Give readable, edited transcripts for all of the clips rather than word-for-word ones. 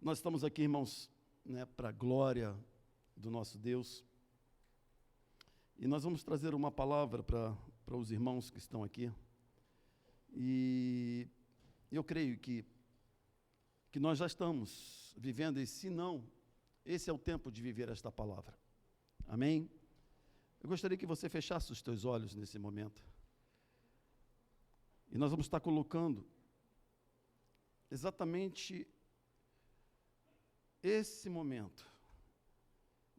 Nós estamos aqui, irmãos, para a glória do nosso Deus. E nós vamos trazer uma palavra para os irmãos que estão aqui. E eu creio que nós já estamos vivendo, e se não, esse é o tempo de viver esta palavra. Amém? Eu gostaria que você fechasse os teus olhos nesse momento. E nós vamos estar colocando exatamente esse momento.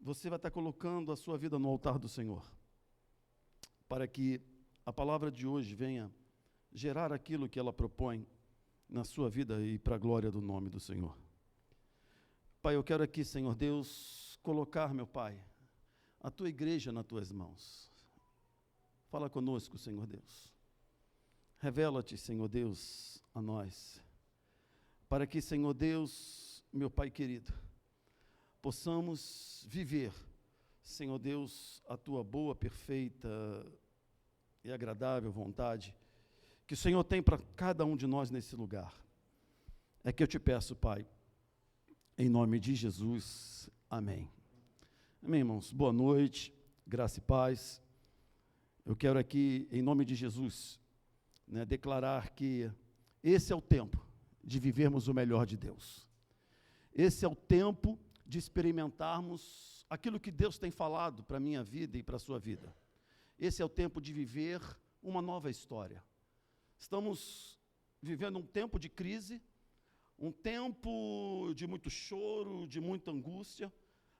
Você vai estar colocando a sua vida no altar do Senhor, para que a palavra de hoje venha gerar aquilo que ela propõe na sua vida e para a glória do nome do Senhor. Pai, eu quero aqui, Senhor Deus, colocar, meu Pai, a tua igreja nas tuas mãos. Fala conosco, Senhor Deus. Revela-te, Senhor Deus, a nós, para que, Senhor Deus, meu Pai querido, possamos viver, Senhor Deus, a tua boa, perfeita e agradável vontade que o Senhor tem para cada um de nós nesse lugar. É que eu te peço, Pai, em nome de Jesus, amém. Amém, irmãos? Boa noite, graça e paz. Eu quero aqui, em nome de Jesus, declarar que esse é o tempo de vivermos o melhor de Deus. Esse é o tempo de experimentarmos aquilo que Deus tem falado para a minha vida e para a sua vida. Esse é o tempo de viver uma nova história. Estamos vivendo um tempo de crise, um tempo de muito choro, de muita angústia,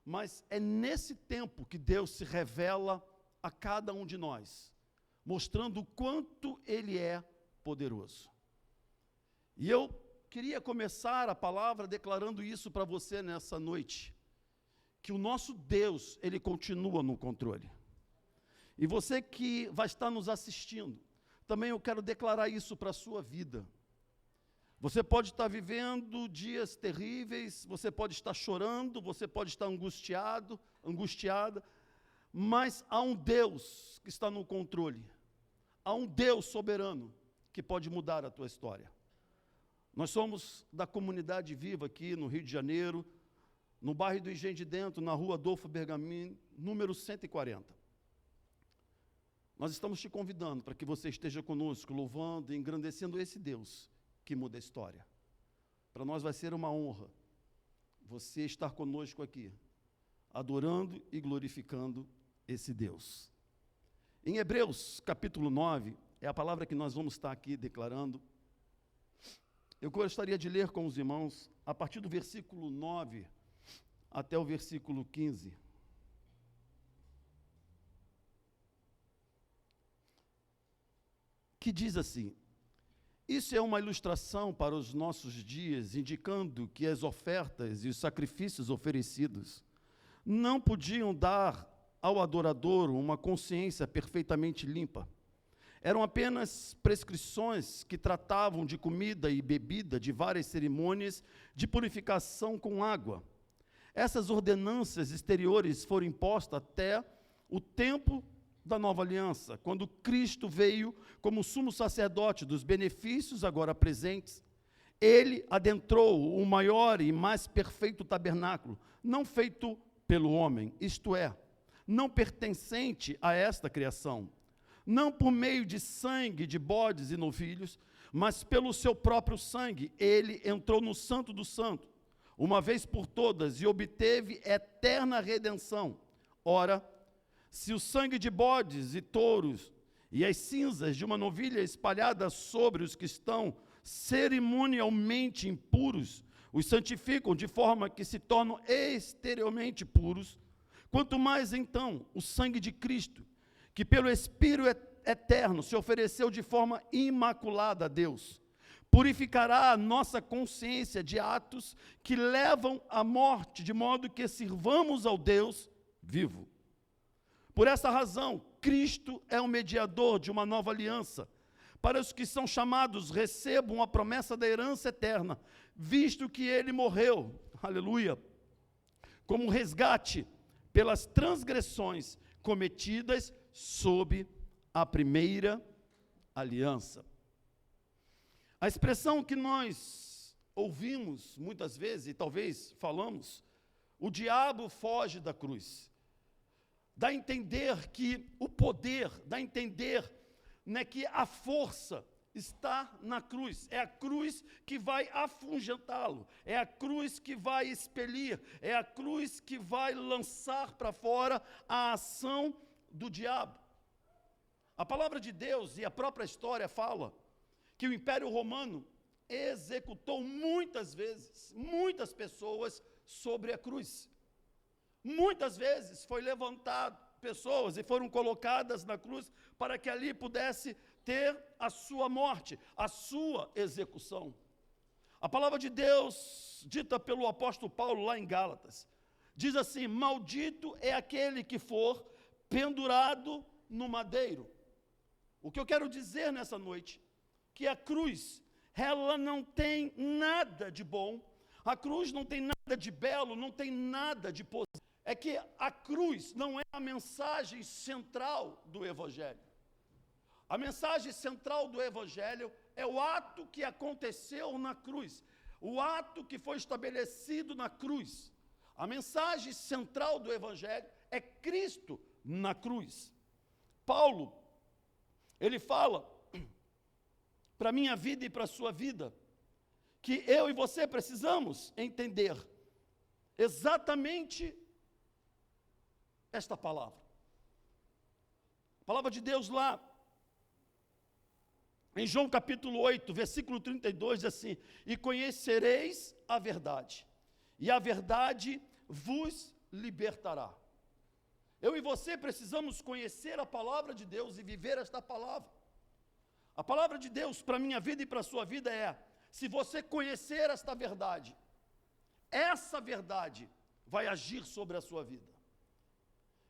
mas é nesse tempo que Deus se revela a cada um de nós, mostrando o quanto Ele é poderoso. E eu queria começar a palavra declarando isso para você nessa noite, que o nosso Deus, Ele continua no controle. E você que vai estar nos assistindo, também eu quero declarar isso para a sua vida. Você pode estar vivendo dias terríveis, você pode estar chorando, você pode estar angustiada, mas há um Deus que está no controle, há um Deus soberano que pode mudar a tua história. Nós somos da Comunidade Viva aqui no Rio de Janeiro, no bairro do Engenho de Dentro, na rua Adolfo Bergamin, número 140. Nós estamos te convidando para que você esteja conosco, louvando e engrandecendo esse Deus que muda a história. Para nós vai ser uma honra você estar conosco aqui, adorando e glorificando esse Deus. Em Hebreus, capítulo 9, é a palavra que nós vamos estar aqui declarando. Eu gostaria de ler com os irmãos, a partir do versículo 9 até o versículo 15. Que diz assim: isso é uma ilustração para os nossos dias, indicando que as ofertas e os sacrifícios oferecidos não podiam dar ao adorador uma consciência perfeitamente limpa. Eram apenas prescrições que tratavam de comida e bebida, de várias cerimônias de purificação com água. Essas ordenanças exteriores foram impostas até o tempo da nova aliança, quando Cristo veio como sumo sacerdote dos benefícios agora presentes. Ele adentrou o maior e mais perfeito tabernáculo, não feito pelo homem, isto é, não pertencente a esta criação, não por meio de sangue de bodes e novilhos, mas pelo seu próprio sangue. Ele entrou no Santo dos Santos, uma vez por todas, e obteve eterna redenção. Ora, se o sangue de bodes e touros e as cinzas de uma novilha espalhadas sobre os que estão cerimonialmente impuros os santificam de forma que se tornam exteriormente puros, quanto mais então o sangue de Cristo, que pelo Espírito eterno se ofereceu de forma imaculada a Deus, purificará a nossa consciência de atos que levam à morte, de modo que sirvamos ao Deus vivo. Por essa razão, Cristo é o mediador de uma nova aliança. Para os que são chamados, recebam a promessa da herança eterna, visto que ele morreu, aleluia, como resgate pelas transgressões cometidas sob a primeira aliança. A expressão que nós ouvimos muitas vezes, e talvez falamos, o diabo foge da cruz. Dá a entender que o poder, dá a entender, né, que a força está na cruz. É a cruz que vai afugentá-lo, é a cruz que vai expelir, é a cruz que vai lançar para fora a ação do diabo. A palavra de Deus e a própria história fala que o Império Romano executou muitas vezes, muitas pessoas sobre a cruz. Muitas vezes foi levantado pessoas e foram colocadas na cruz para que ali pudesse ter a sua morte, a sua execução. A palavra de Deus, dita pelo apóstolo Paulo lá em Gálatas, diz assim: maldito é aquele que for pendurado no madeiro. O que eu quero dizer nessa noite, que a cruz, ela não tem nada de bom, a cruz não tem nada de belo, não tem nada de positivo. É que a cruz não é a mensagem central do Evangelho. A mensagem central do Evangelho é o ato que aconteceu na cruz, o ato que foi estabelecido na cruz. A mensagem central do Evangelho é Cristo na cruz. Paulo, ele fala para a minha vida e para a sua vida, que eu e você precisamos entender exatamente esta palavra. A palavra de Deus lá, em João capítulo 8, versículo 32, diz assim: e conhecereis a verdade, e a verdade vos libertará. Eu e você precisamos conhecer a palavra de Deus e viver esta palavra. A palavra de Deus para a minha vida e para a sua vida é: se você conhecer esta verdade, essa verdade vai agir sobre a sua vida.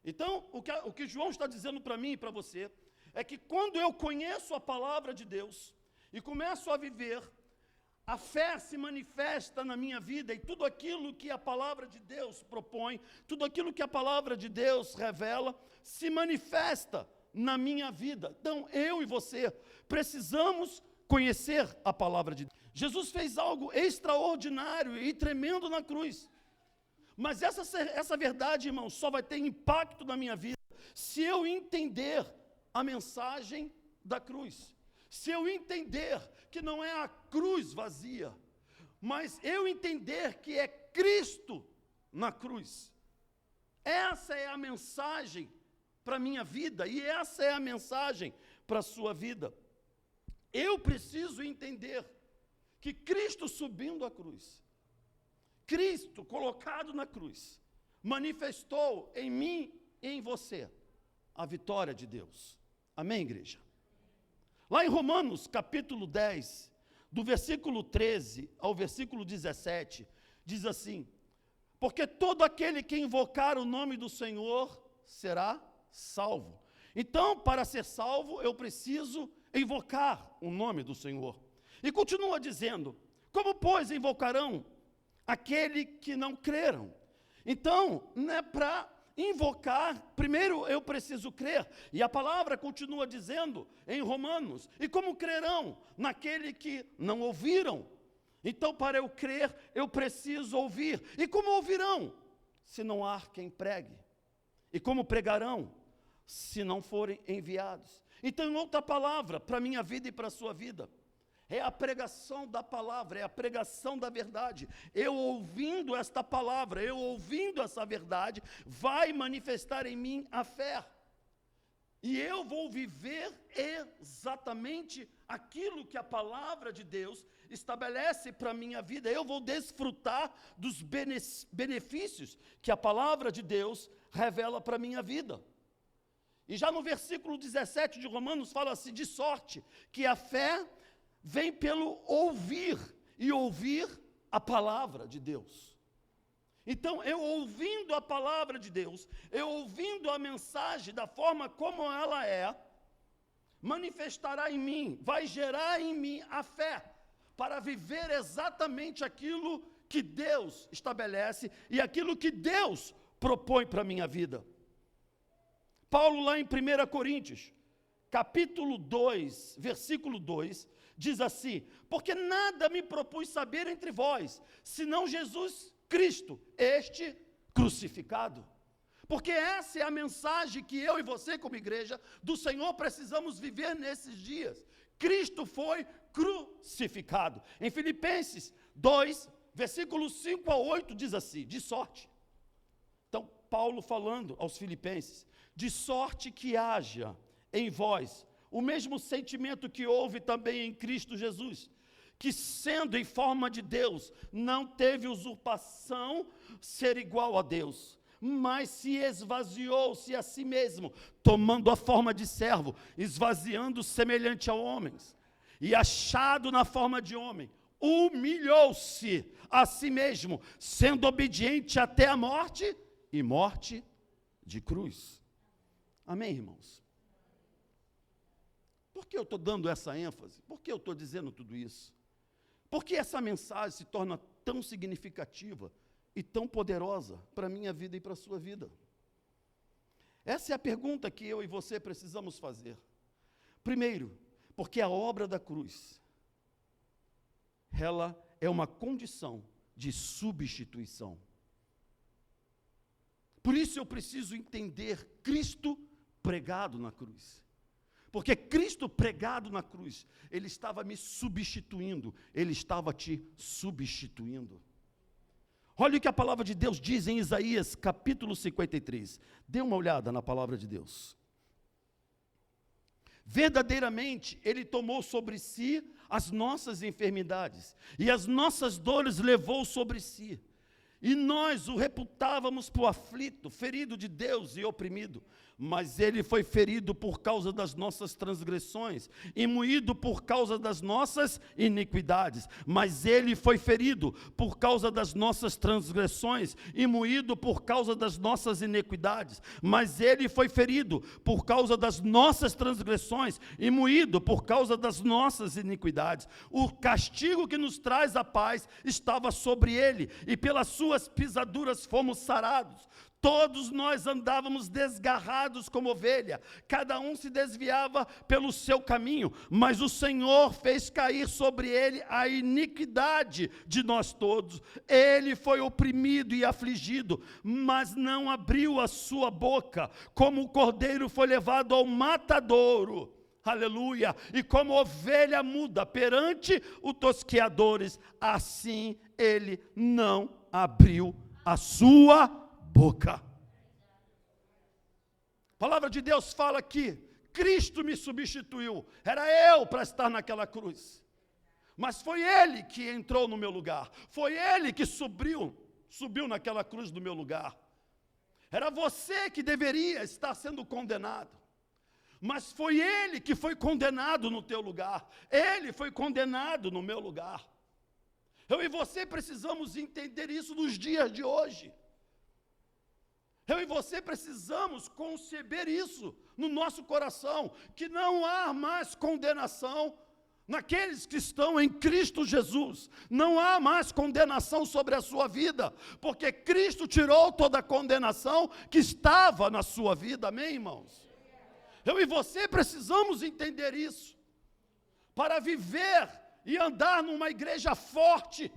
Então, o que João está dizendo para mim e para você, é que quando eu conheço a palavra de Deus, e começo a viver, a fé se manifesta na minha vida, e tudo aquilo que a palavra de Deus propõe, tudo aquilo que a palavra de Deus revela, se manifesta na minha vida. Então, eu e você precisamos conhecer a palavra de Deus. Jesus fez algo extraordinário e tremendo na cruz. Mas essa verdade, irmão, só vai ter impacto na minha vida se eu entender a mensagem da cruz. Se eu entender que não é a cruz vazia, mas eu entender que é Cristo na cruz. Essa é a mensagem para a minha vida e essa é a mensagem para a sua vida. Eu preciso entender que Cristo subindo a cruz, Cristo colocado na cruz, manifestou em mim e em você a vitória de Deus. Amém, igreja? Lá em Romanos, capítulo 10, do versículo 13 ao versículo 17, diz assim: porque todo aquele que invocar o nome do Senhor será salvo. Então, para ser salvo, eu preciso invocar o nome do Senhor. E continua dizendo: como, pois, invocarão aquele que não creram? Então, para invocar, primeiro eu preciso crer, e a palavra continua dizendo em Romanos: e como crerão naquele que não ouviram? Então, para eu crer, eu preciso ouvir. E como ouvirão, se não há quem pregue? E como pregarão, se não forem enviados? Então, em outra palavra, para a minha vida e para a sua vida, é a pregação da palavra, é a pregação da verdade. Eu ouvindo esta palavra, eu ouvindo essa verdade, vai manifestar em mim a fé. E eu vou viver exatamente aquilo que a palavra de Deus estabelece para a minha vida. Eu vou desfrutar dos benefícios que a palavra de Deus revela para a minha vida. E já no versículo 17 de Romanos fala-se de sorte que a fé vem pelo ouvir, e ouvir a palavra de Deus. Então, eu ouvindo a palavra de Deus, eu ouvindo a mensagem da forma como ela é, manifestará em mim, vai gerar em mim a fé, para viver exatamente aquilo que Deus estabelece, e aquilo que Deus propõe para a minha vida. Paulo lá em 1 Coríntios, capítulo 2, versículo 2, diz assim: porque nada me propus saber entre vós, senão Jesus Cristo, este crucificado. Porque essa é a mensagem que eu e você, como igreja do Senhor, precisamos viver nesses dias. Cristo foi crucificado. Em Filipenses 2, versículos 5 a 8, diz assim: de sorte. Então, Paulo falando aos filipenses: de sorte que haja em vós o mesmo sentimento que houve também em Cristo Jesus, que sendo em forma de Deus, não teve usurpação ser igual a Deus, mas se esvaziou-se a si mesmo, tomando a forma de servo, esvaziando-se semelhante a homens, e achado na forma de homem, humilhou-se a si mesmo, sendo obediente até a morte, e morte de cruz. Amém, irmãos? Por que eu estou dando essa ênfase? Por que eu estou dizendo tudo isso? Por que essa mensagem se torna tão significativa e tão poderosa para a minha vida e para a sua vida? Essa é a pergunta que eu e você precisamos fazer. Primeiro, porque a obra da cruz, ela é uma condição de substituição. Por isso eu preciso entender Cristo pregado na cruz. Porque Cristo pregado na cruz, Ele estava me substituindo, Ele estava te substituindo. Olha o que a palavra de Deus diz em Isaías, capítulo 53. Dê uma olhada na palavra de Deus. Verdadeiramente, Ele tomou sobre si as nossas enfermidades, e as nossas dores levou sobre si. E nós o reputávamos por aflito, ferido de Deus e oprimido. Mas ele foi ferido por causa das nossas transgressões, e moído por causa das nossas iniquidades. Mas ele foi ferido por causa das nossas transgressões, e moído por causa das nossas iniquidades. Mas ele foi ferido por causa das nossas transgressões, e moído por causa das nossas iniquidades. O castigo que nos traz a paz estava sobre ele, e pelas suas pisaduras fomos sarados. Todos nós andávamos desgarrados como ovelha, cada um se desviava pelo seu caminho, mas o Senhor fez cair sobre ele a iniquidade de nós todos. Ele foi oprimido e afligido, mas não abriu a sua boca. Como o cordeiro foi levado ao matadouro, aleluia, e como ovelha muda perante os tosqueadores, assim ele não abriu a sua boca. A palavra de Deus fala que Cristo me substituiu. Era eu para estar naquela cruz, mas foi Ele que entrou no meu lugar. Foi Ele que subiu naquela cruz do meu lugar. Era você que deveria estar sendo condenado, mas foi Ele que foi condenado no teu lugar. Ele foi condenado no meu lugar. Eu e você precisamos entender isso nos dias de hoje. Eu e você precisamos conceber isso no nosso coração, que não há mais condenação naqueles que estão em Cristo Jesus. Não há mais condenação sobre a sua vida, porque Cristo tirou toda a condenação que estava na sua vida. Amém, irmãos? Eu e você precisamos entender isso, para viver e andar numa igreja forte,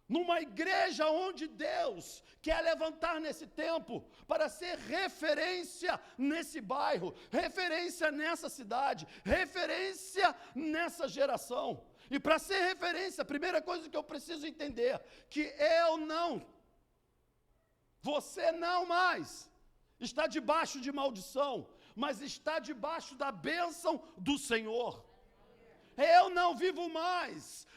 numa igreja onde Deus quer levantar nesse tempo, para ser referência nesse bairro, referência nessa cidade, referência nessa geração. E para ser referência, a primeira coisa que eu preciso entender, que você não mais está debaixo de maldição, mas está debaixo da bênção do Senhor. Eu não vivo mais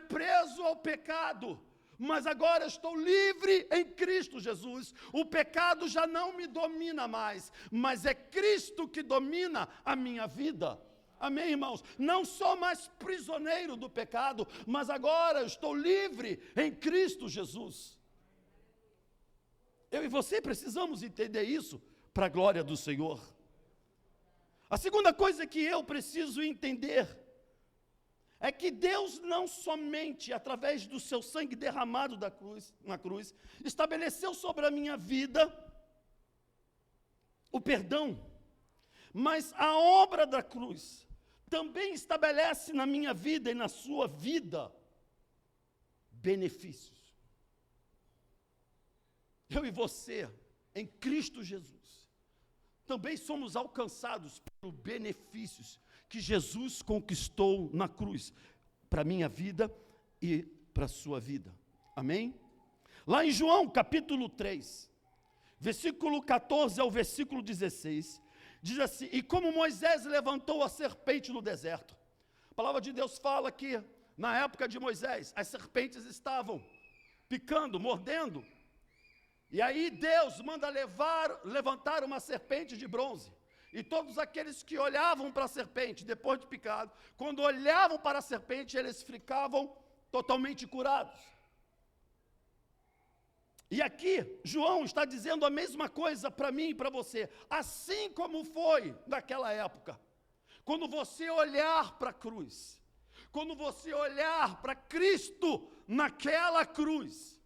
preso ao pecado, mas agora estou livre em Cristo Jesus. O pecado já não me domina mais, mas é Cristo que domina a minha vida. Amém, irmãos? Não sou mais prisioneiro do pecado, mas agora estou livre em Cristo Jesus. Eu e você precisamos entender isso para a glória do Senhor. A segunda coisa que eu preciso entender é que Deus não somente, através do seu sangue derramado na cruz, estabeleceu sobre a minha vida o perdão, mas a obra da cruz também estabelece na minha vida e na sua vida benefícios. Eu e você, em Cristo Jesus, também somos alcançados pelos benefícios que Jesus conquistou na cruz, para a minha vida e para a sua vida. Amém? Lá em João, capítulo 3, versículo 14 ao versículo 16, diz assim: e como Moisés levantou a serpente no deserto. A palavra de Deus fala que, na época de Moisés, as serpentes estavam picando, mordendo, e aí Deus manda levantar uma serpente de bronze, e todos aqueles que olhavam para a serpente, depois de picado, quando olhavam para a serpente, eles ficavam totalmente curados. E aqui, João está dizendo a mesma coisa para mim e para você, assim como foi naquela época, quando você olhar para a cruz, quando você olhar para Cristo naquela cruz,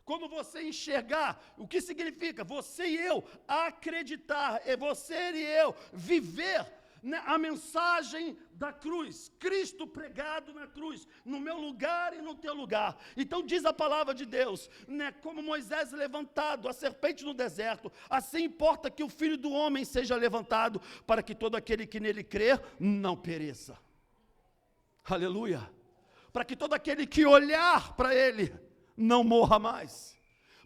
quando você enxergar, o que significa? Você e eu acreditar, é você e eu viver, né, a mensagem da cruz, Cristo pregado na cruz, no meu lugar e no teu lugar. Então diz a palavra de Deus, né, como Moisés levantado, a serpente no deserto, assim importa que o Filho do Homem seja levantado, para que todo aquele que nele crer, não pereça. Aleluia! Para que todo aquele que olhar para ele, não morra mais,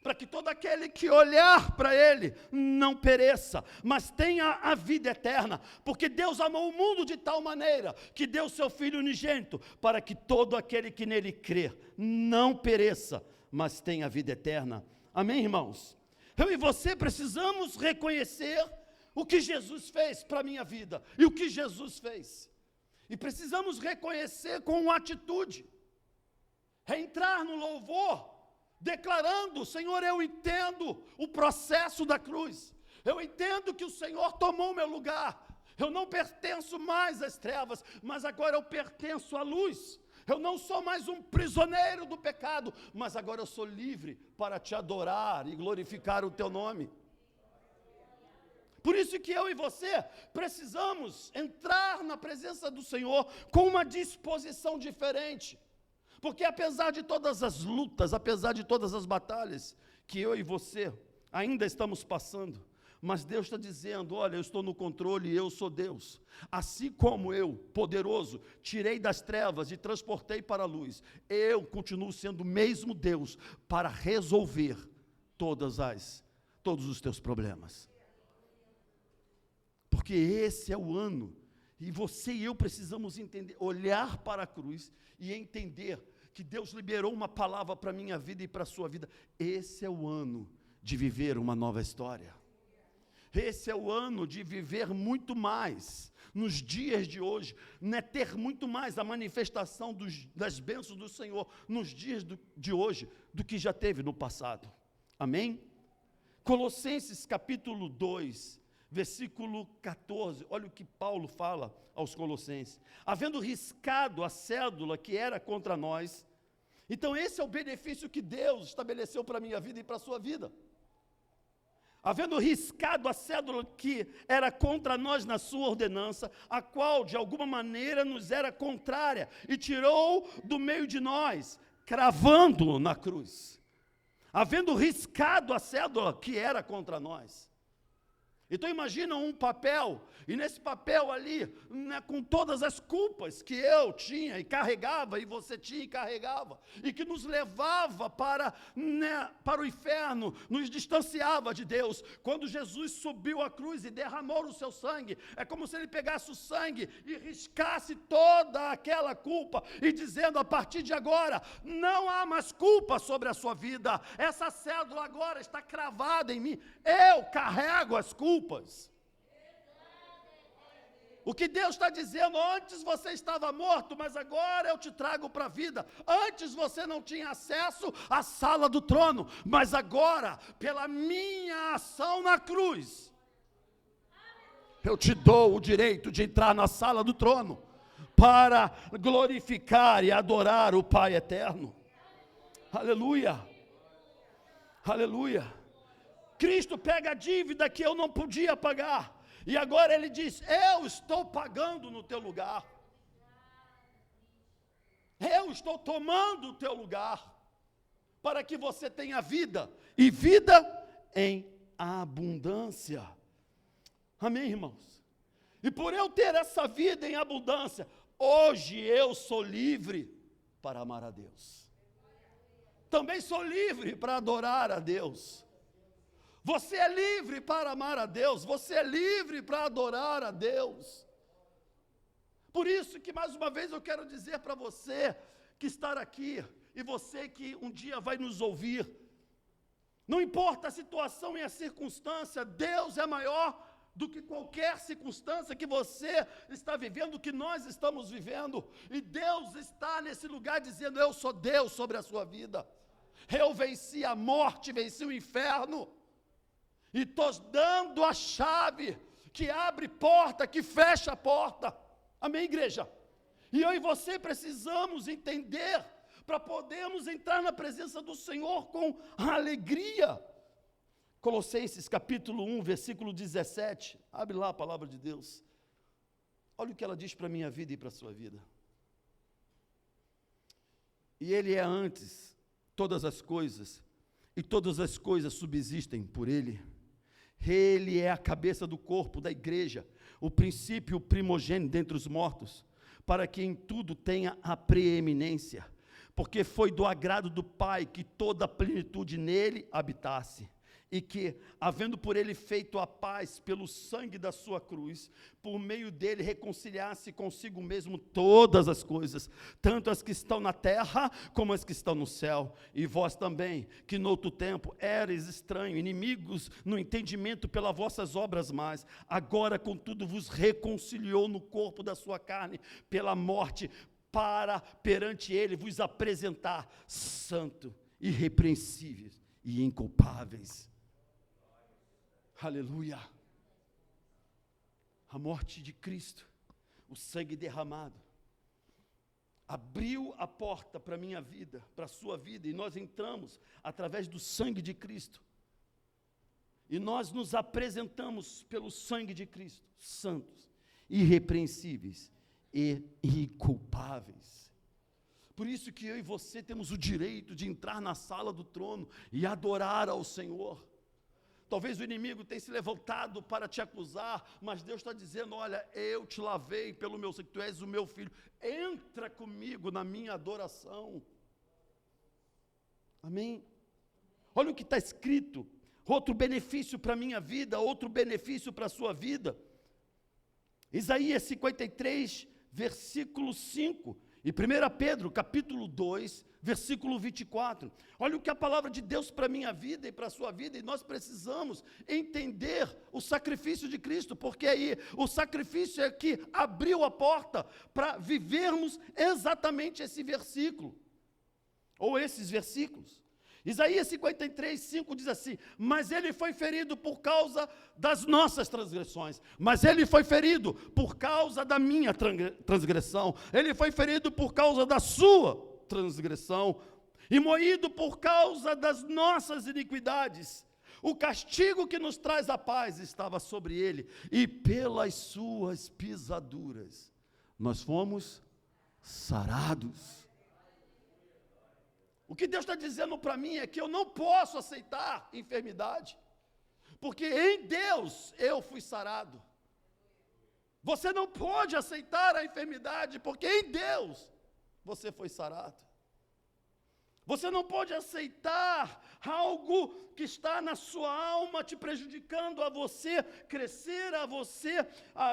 para que todo aquele que olhar para ele não pereça, mas tenha a vida eterna, porque Deus amou o mundo de tal maneira, que deu seu Filho unigênito, para que todo aquele que nele crer não pereça, mas tenha a vida eterna. Amém, irmãos? Eu e você precisamos reconhecer o que Jesus fez para a minha vida, e o que Jesus fez, e precisamos reconhecer com uma atitude, entrar no louvor, declarando: Senhor, eu entendo o processo da cruz, eu entendo que o Senhor tomou meu lugar, eu não pertenço mais às trevas, mas agora eu pertenço à luz, eu não sou mais um prisioneiro do pecado, mas agora eu sou livre para te adorar e glorificar o teu nome. Por isso que eu e você precisamos entrar na presença do Senhor com uma disposição diferente, porque apesar de todas as lutas, apesar de todas as batalhas que eu e você ainda estamos passando, mas Deus está dizendo: olha, eu estou no controle e eu sou Deus. Assim como eu, poderoso, tirei das trevas e transportei para a luz, eu continuo sendo o mesmo Deus para resolver todos os teus problemas. Porque esse é o ano, e você e eu precisamos entender, olhar para a cruz e entender que Deus liberou uma palavra para a minha vida e para a sua vida. Esse é o ano de viver uma nova história. Esse é o ano de viver muito mais nos dias de hoje, né? Ter muito mais a manifestação das bênçãos do Senhor nos dias de hoje do que já teve no passado. Amém? Colossenses capítulo 2, versículo 14, olha o que Paulo fala aos Colossenses: havendo riscado a cédula que era contra nós. Então esse é o benefício que Deus estabeleceu para a minha vida e para a sua vida. Havendo riscado a cédula que era contra nós na sua ordenança, a qual de alguma maneira nos era contrária, e tirou do meio de nós, cravando-o na cruz. Havendo riscado a cédula que era contra nós. Então imagina um papel, e nesse papel ali, né, com todas as culpas que eu tinha e carregava, e você tinha e carregava, e que nos levava para o inferno, nos distanciava de Deus. Quando Jesus subiu à cruz e derramou o seu sangue, é como se ele pegasse o sangue e riscasse toda aquela culpa, e dizendo: a partir de agora, não há mais culpa sobre a sua vida, essa cédula agora está cravada em mim, eu carrego as culpas. O que Deus está dizendo: antes você estava morto, mas agora eu te trago para a vida. Antes você não tinha acesso à sala do trono, mas agora, pela minha ação na cruz, eu te dou o direito de entrar na sala do trono, para glorificar e adorar o Pai eterno. Aleluia, aleluia. Cristo pega a dívida que eu não podia pagar, e agora ele diz: eu estou pagando no teu lugar. Eu estou tomando o teu lugar, para que você tenha vida, e vida em abundância. Amém, irmãos? E por eu ter essa vida em abundância, hoje eu sou livre para amar a Deus. Também sou livre para adorar a Deus. Você é livre para amar a Deus, você é livre para adorar a Deus. Por isso que mais uma vez eu quero dizer para você que está aqui, e você que um dia vai nos ouvir, não importa a situação e a circunstância, Deus é maior do que qualquer circunstância que você está vivendo, que nós estamos vivendo, e Deus está nesse lugar dizendo: eu sou Deus sobre a sua vida, eu venci a morte, venci o inferno, e estou dando a chave, que abre porta, que fecha a porta. Amém, igreja? E eu e você precisamos entender, para podermos entrar na presença do Senhor com alegria. Colossenses capítulo 1, versículo 17, abre lá a palavra de Deus. Olha o que ela diz para a minha vida e para a sua vida. E Ele é antes todas as coisas, e todas as coisas subsistem por Ele. Ele é a cabeça do corpo da igreja, o princípio, o primogênito dentre os mortos, para que em tudo tenha a preeminência, porque foi do agrado do Pai que toda a plenitude nele habitasse, e que, havendo por ele feito a paz pelo sangue da sua cruz, por meio dele reconciliasse consigo mesmo todas as coisas, tanto as que estão na terra, como as que estão no céu. E vós também, que noutro tempo eres estranhos, inimigos no entendimento pelas vossas obras más, agora contudo vos reconciliou no corpo da sua carne, pela morte, para perante ele vos apresentar santo, irrepreensíveis e inculpáveis. Aleluia. A morte de Cristo, o sangue derramado, abriu a porta para a minha vida, para a sua vida, e nós entramos através do sangue de Cristo, e nós nos apresentamos pelo sangue de Cristo, santos, irrepreensíveis e inculpáveis. Por isso que eu e você temos o direito de entrar na sala do trono e adorar ao Senhor. Talvez o inimigo tenha se levantado para te acusar, mas Deus está dizendo: olha, eu te lavei pelo meu sangue, tu és o meu filho, entra comigo na minha adoração. Amém? Olha o que está escrito, outro benefício para a minha vida, outro benefício para a sua vida. Isaías 53, versículo 5, e 1 Pedro, capítulo 2, versículo 24, olha o que a palavra de Deus para a minha vida e para a sua vida, e nós precisamos entender o sacrifício de Cristo, porque aí o sacrifício é que abriu a porta para vivermos exatamente esse versículo, ou esses versículos. Isaías 53, 5 diz assim: mas ele foi ferido por causa das nossas transgressões, mas ele foi ferido por causa da minha transgressão, ele foi ferido por causa da sua transgressão, e moído por causa das nossas iniquidades. O castigo que nos traz a paz estava sobre ele, e pelas suas pisaduras nós fomos sarados. O que Deus está dizendo para mim é que eu não posso aceitar enfermidade, porque em Deus eu fui sarado. Você não pode aceitar a enfermidade, porque em Deus você foi sarado. Você não pode aceitar algo que está na sua alma te prejudicando a você crescer, a você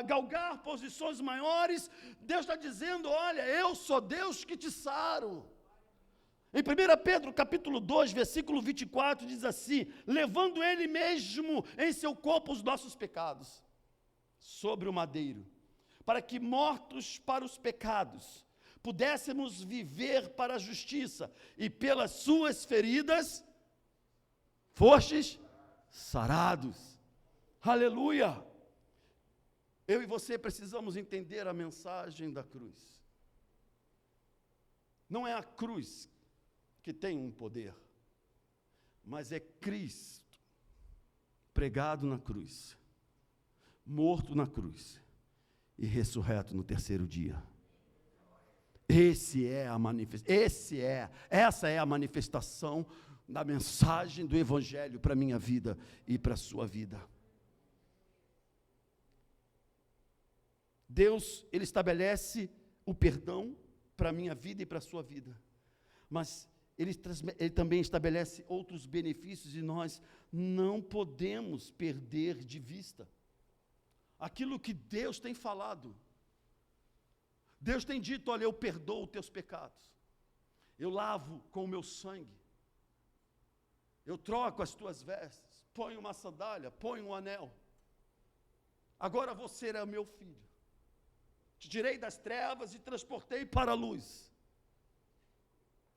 galgar posições maiores. Deus está dizendo: olha, eu sou Deus que te saro. Em 1 Pedro capítulo 2, versículo 24, diz assim: levando ele mesmo em seu corpo os nossos pecados, sobre o madeiro, para que mortos para os pecados, pudéssemos viver para a justiça, e pelas suas feridas, fostes sarados. Aleluia! Eu e você precisamos entender a mensagem da cruz. Não é a cruz que tem um poder, mas é Cristo pregado na cruz, morto na cruz e ressurreto no terceiro dia. Essa é a manifestação da mensagem do Evangelho para a minha vida e para a sua vida. Deus, Ele estabelece o perdão para a minha vida e para a sua vida, mas Ele também estabelece outros benefícios e nós não podemos perder de vista aquilo que Deus tem falado. Deus tem dito: olha, eu perdoo os teus pecados, eu lavo com o meu sangue, eu troco as tuas vestes, ponho uma sandália, ponho um anel, agora você é meu filho, te tirei das trevas e transportei para a luz.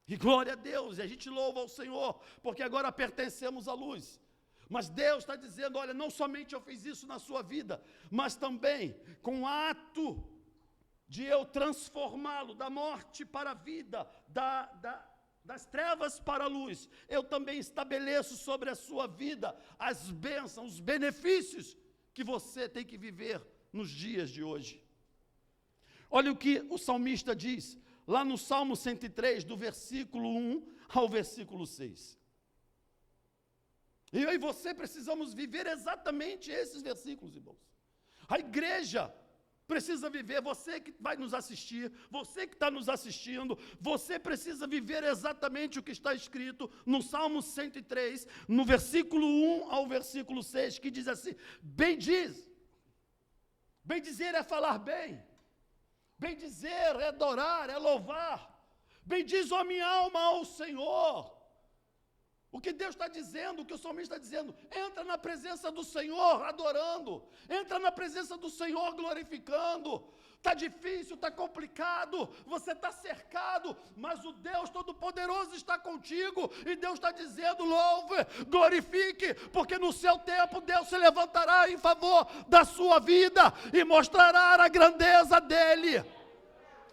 E glória a Deus, e a gente louva ao Senhor, porque agora pertencemos à luz. Mas Deus está dizendo: olha, não somente eu fiz isso na sua vida, mas também com o ato de eu transformá-lo da morte para a vida, das trevas para a luz, eu também estabeleço sobre a sua vida as bênçãos, os benefícios que você tem que viver nos dias de hoje. Olha o que o salmista diz, lá no Salmo 103, do versículo 1 ao versículo 6. Eu e você precisamos viver exatamente esses versículos, irmãos. A igreja precisa viver, você que vai nos assistir, você que está nos assistindo, você precisa viver exatamente o que está escrito no Salmo 103, no versículo 1 ao versículo 6, que diz assim: bendizer é falar bem, bendizer é adorar, é louvar, bendiz, ó minha alma, ao Senhor. O que Deus está dizendo, o que o salmista está dizendo: entra na presença do Senhor adorando, entra na presença do Senhor glorificando. Está difícil, está complicado, você está cercado, mas o Deus Todo-Poderoso está contigo, e Deus está dizendo: louve, glorifique, porque no seu tempo Deus se levantará em favor da sua vida, e mostrará a grandeza dEle,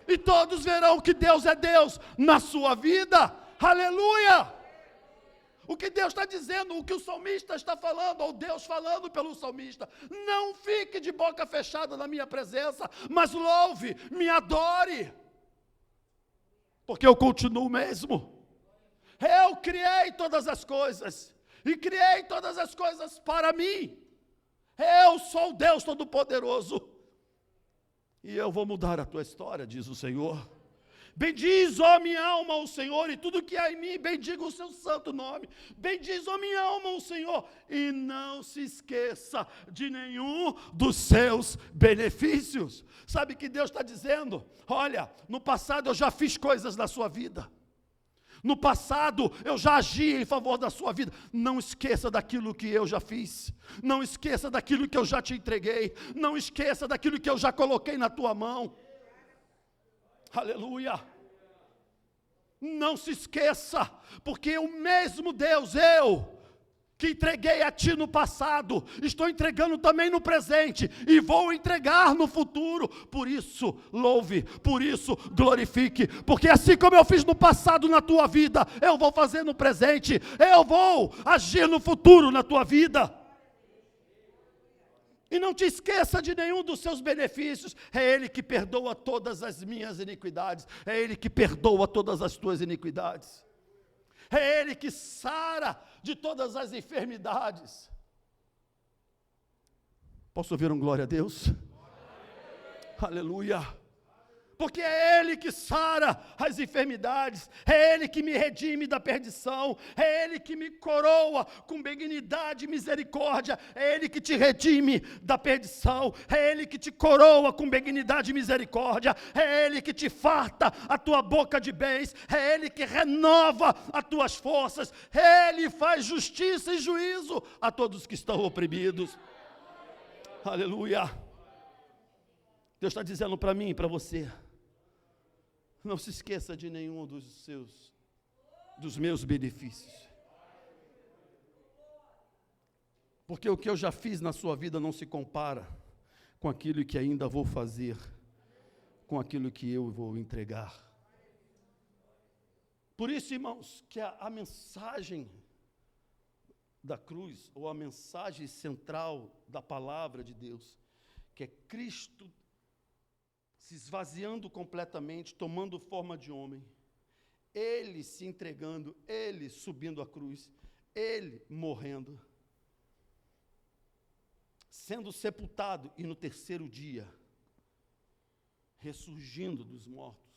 e todos verão que Deus é Deus na sua vida. Aleluia! O que Deus está dizendo, o que o salmista está falando, ou Deus falando pelo salmista: não fique de boca fechada na minha presença, mas louve, me adore, porque eu continuo mesmo. Eu criei todas as coisas, e criei todas as coisas para mim. Eu sou o Deus Todo-Poderoso, e eu vou mudar a tua história, diz o Senhor. Bendiz, ó minha alma, ao Senhor, e tudo que há em mim, bendiga o seu santo nome. Bendiz, ó minha alma, ao Senhor, e não se esqueça de nenhum dos seus benefícios. Sabe o que Deus está dizendo? Olha, no passado eu já fiz coisas na sua vida, no passado eu já agi em favor da sua vida. Não esqueça daquilo que eu já fiz, não esqueça daquilo que eu já te entreguei, não esqueça daquilo que eu já coloquei na tua mão. Aleluia! Não se esqueça, porque o mesmo Deus, eu, que entreguei a ti no passado, estou entregando também no presente, e vou entregar no futuro. Por isso, louve, por isso, glorifique, porque assim como eu fiz no passado na tua vida, eu vou fazer no presente, eu vou agir no futuro na tua vida. E não te esqueça de nenhum dos seus benefícios. É Ele que perdoa todas as minhas iniquidades. É Ele que perdoa todas as tuas iniquidades. É Ele que sara de todas as enfermidades. Posso ouvir um glória a Deus? Aleluia! Porque é Ele que sara as enfermidades, é Ele que me redime da perdição, é Ele que me coroa com benignidade e misericórdia, é Ele que te redime da perdição, é Ele que te coroa com benignidade e misericórdia, é Ele que te farta a tua boca de bens, é Ele que renova as tuas forças, Ele faz justiça e juízo a todos que estão oprimidos. Aleluia! Deus está dizendo para mim e para você: não se esqueça de nenhum dos meus benefícios. Porque o que eu já fiz na sua vida não se compara com aquilo que ainda vou fazer, com aquilo que eu vou entregar. Por isso, irmãos, que a mensagem da cruz, ou a mensagem central da palavra de Deus, que é Cristo se esvaziando completamente, tomando forma de homem, ele se entregando, ele subindo a cruz, ele morrendo, sendo sepultado e no terceiro dia, ressurgindo dos mortos,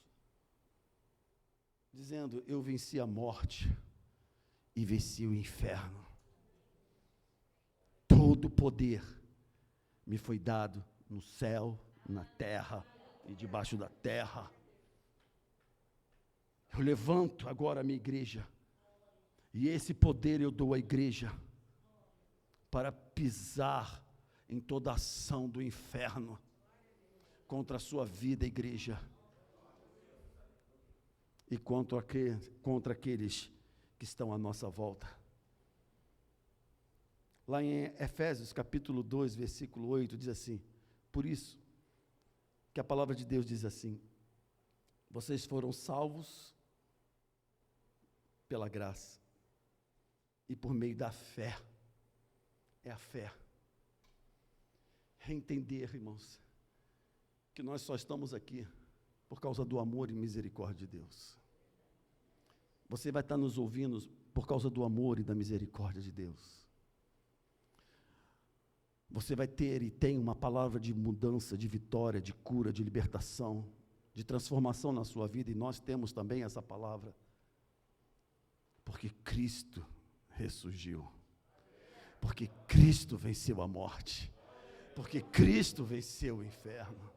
dizendo: eu venci a morte e venci o inferno. Todo o poder me foi dado no céu, na terra e debaixo da terra. Eu levanto agora a minha igreja, e esse poder eu dou à igreja, para pisar em toda a ação do inferno, contra a sua vida, igreja, e contra aqueles que estão à nossa volta. Lá em Efésios capítulo 2, versículo 8, diz assim: por isso que a palavra de Deus diz assim: vocês foram salvos pela graça e por meio da fé. É a fé. É entender, irmãos, que nós só estamos aqui por causa do amor e misericórdia de Deus. Você vai estar nos ouvindo por causa do amor e da misericórdia de Deus. Você vai ter e tem uma palavra de mudança, de vitória, de cura, de libertação, de transformação na sua vida, e nós temos também essa palavra, porque Cristo ressurgiu, porque Cristo venceu a morte, porque Cristo venceu o inferno,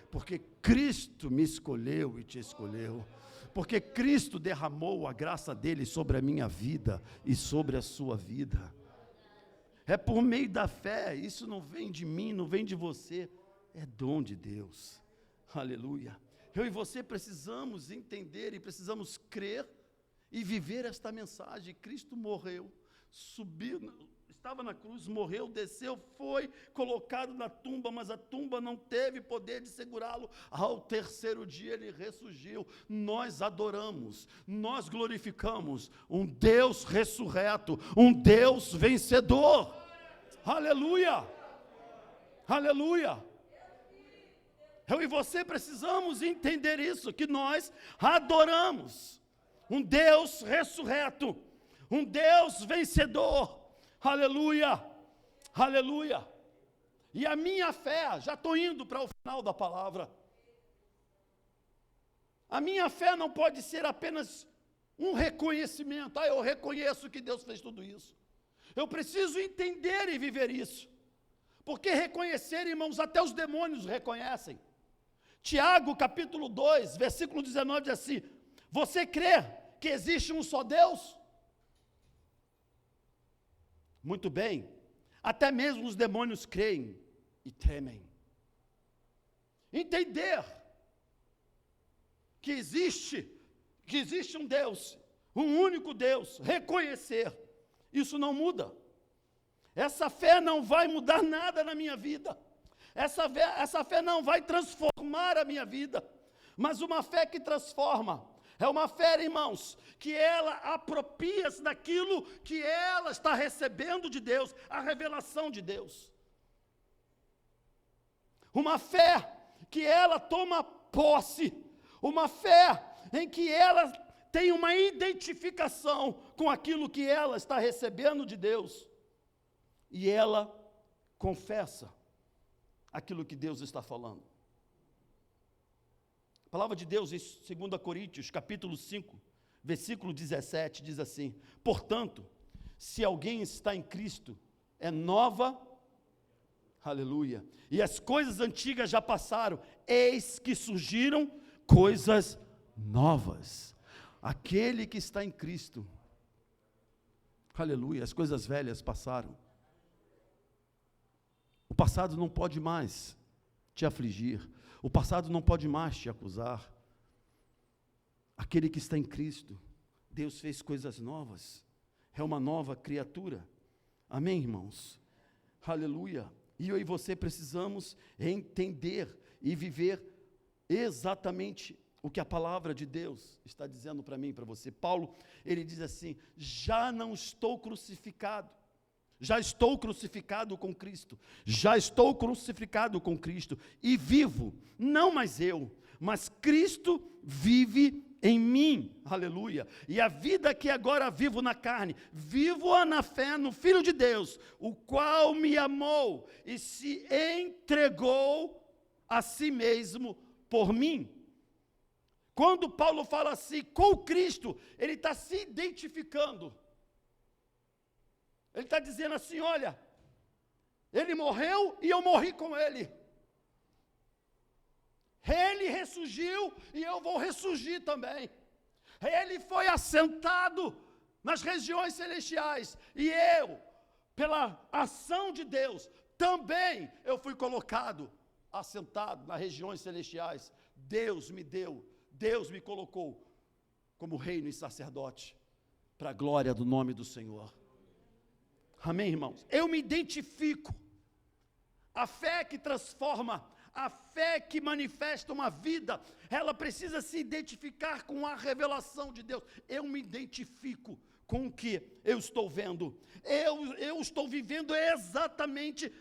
porque Cristo me escolheu e te escolheu, porque Cristo derramou a graça dele sobre a minha vida e sobre a sua vida. É por meio da fé. Isso não vem de mim, não vem de você, é dom de Deus. Aleluia. Eu e você precisamos entender e precisamos crer e viver esta mensagem. Cristo morreu, subiu, estava na cruz, morreu, desceu, foi colocado na tumba, mas a tumba não teve poder de segurá-lo. Ao terceiro dia ele ressurgiu. Nós adoramos, nós glorificamos um Deus ressurreto, um Deus vencedor. Aleluia, aleluia. Eu e você precisamos entender isso, que nós adoramos um Deus ressurreto, um Deus vencedor. Aleluia, aleluia. E a minha fé, já estou indo para o final da palavra, a minha fé não pode ser apenas um reconhecimento. Eu reconheço que Deus fez tudo isso. Eu preciso entender e viver isso, porque reconhecer, irmãos, até os demônios reconhecem. Tiago capítulo 2, versículo 19 diz assim: você crê que existe um só Deus? Muito bem, até mesmo os demônios creem e tremem. Entender que existe um Deus, um único Deus, reconhecer, isso não muda. Essa fé não vai mudar nada na minha vida, essa fé não vai transformar a minha vida, mas uma fé que transforma, é uma fé, irmãos, que ela apropria-se daquilo que ela está recebendo de Deus, a revelação de Deus. Uma fé que ela toma posse, uma fé em que ela tem uma identificação com aquilo que ela está recebendo de Deus, e ela confessa aquilo que Deus está falando. A palavra de Deus em 2 Coríntios, capítulo 5, versículo 17, diz assim: portanto, se alguém está em Cristo, é nova, aleluia, e as coisas antigas já passaram, eis que surgiram coisas novas. Aquele que está em Cristo, aleluia, as coisas velhas passaram. O passado não pode mais te afligir, o passado não pode mais te acusar. Aquele que está em Cristo, Deus fez coisas novas, é uma nova criatura. Amém, irmãos? Aleluia. E eu e você precisamos entender e viver exatamente o que a palavra de Deus está dizendo para mim e para você. Paulo, ele diz assim: já não estou crucificado, Já estou crucificado com Cristo. Já estou crucificado com Cristo. E vivo, não mais eu, mas Cristo vive em mim. Aleluia. E a vida que agora vivo na carne, vivo-a na fé no Filho de Deus, o qual me amou e se entregou a si mesmo por mim. Quando Paulo fala assim, com Cristo, ele está se identificando. Ele está dizendo assim, olha, ele morreu e eu morri com ele. Ele ressurgiu e eu vou ressurgir também. Ele foi assentado nas regiões celestiais e eu, pela ação de Deus, também eu fui colocado, assentado nas regiões celestiais. Deus me deu, Deus me colocou como reino e sacerdote, para a glória do nome do Senhor. Amém, irmãos? Eu me identifico. A fé que transforma, a fé que manifesta uma vida, ela precisa se identificar com a revelação de Deus. Eu me identifico com o que eu estou vendo. Eu estou vivendo exatamente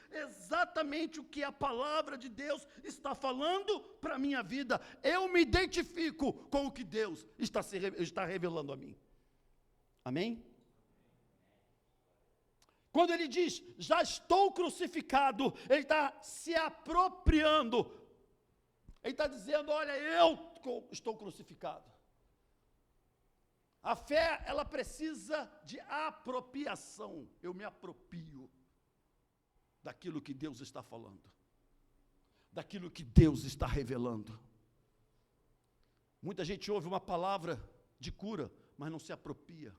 o que a palavra de Deus está falando para a minha vida. Eu me identifico com o que Deus está revelando a mim. Amém? Quando ele diz, já estou crucificado, ele está se apropriando. Ele está dizendo, olha, eu estou crucificado. A fé, ela precisa de apropriação. Eu me aproprio daquilo que Deus está falando, daquilo que Deus está revelando. Muita gente ouve uma palavra de cura, mas não se apropria.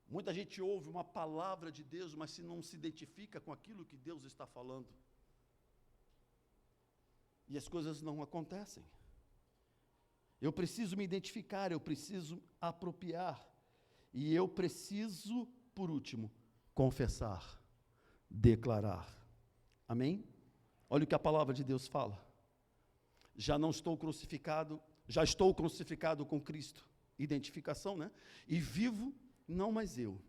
Muita gente ouve uma palavra de Deus, mas se não se identifica com aquilo que Deus está falando. E as coisas não acontecem. Eu preciso me identificar, eu preciso apropriar. E eu preciso, por último, confessar, declarar. Amém? Olha o que a palavra de Deus fala. Já estou crucificado com Cristo. Identificação, né? E vivo, não mais eu,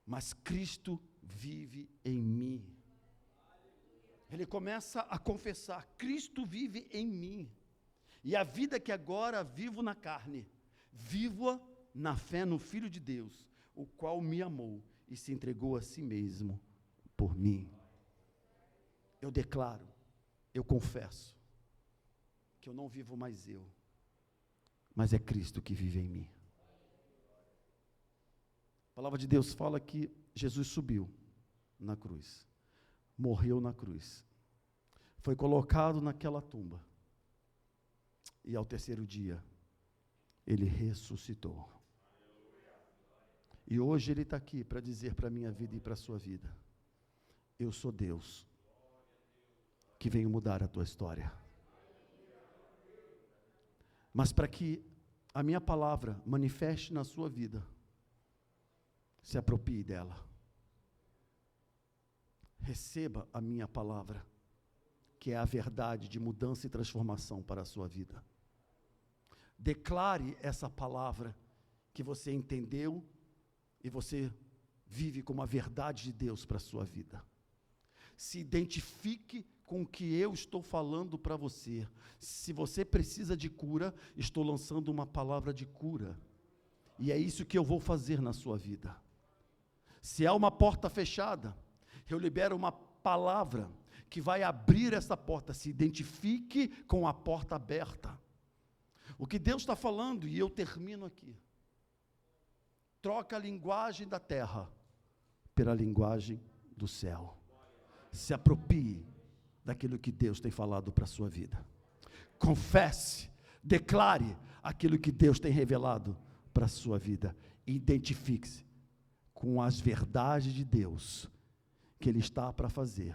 mas Cristo vive em mim. Ele começa a confessar, Cristo vive em mim. E a vida que agora vivo na carne, vivo-a na fé no Filho de Deus, o qual me amou e se entregou a si mesmo por mim. Eu declaro, eu confesso, que eu não vivo mais eu, mas é Cristo que vive em mim. A palavra de Deus fala que Jesus subiu na cruz, morreu na cruz, foi colocado naquela tumba, e ao terceiro dia, ele ressuscitou. E hoje ele está aqui para dizer para a minha vida e para a sua vida, eu sou Deus, que venho mudar a tua história. Mas para que a minha palavra manifeste na sua vida, se aproprie dela. Receba a minha palavra, que é a verdade de mudança e transformação para a sua vida. Declare essa palavra que você entendeu e você vive como a verdade de Deus para a sua vida. Se identifique com o que eu estou falando para você. Se você precisa de cura, estou lançando uma palavra de cura. E é isso que eu vou fazer na sua vida. Se há uma porta fechada, eu libero uma palavra que vai abrir essa porta. Se identifique com a porta aberta. O que Deus está falando, e eu termino aqui. Troca a linguagem da terra pela linguagem do céu. Se aproprie daquilo que Deus tem falado para a sua vida. Confesse, declare aquilo que Deus tem revelado para a sua vida. Identifique-se com as verdades de Deus que Ele está para fazer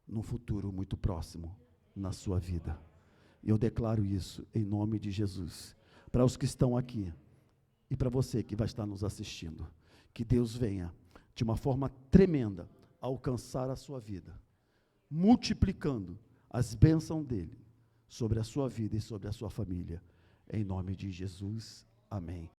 num futuro muito próximo na sua vida. Eu declaro isso em nome de Jesus, para os que estão aqui e para você que vai estar nos assistindo, que Deus venha de uma forma tremenda alcançar a sua vida, multiplicando as bênçãos dEle sobre a sua vida e sobre a sua família, em nome de Jesus, amém.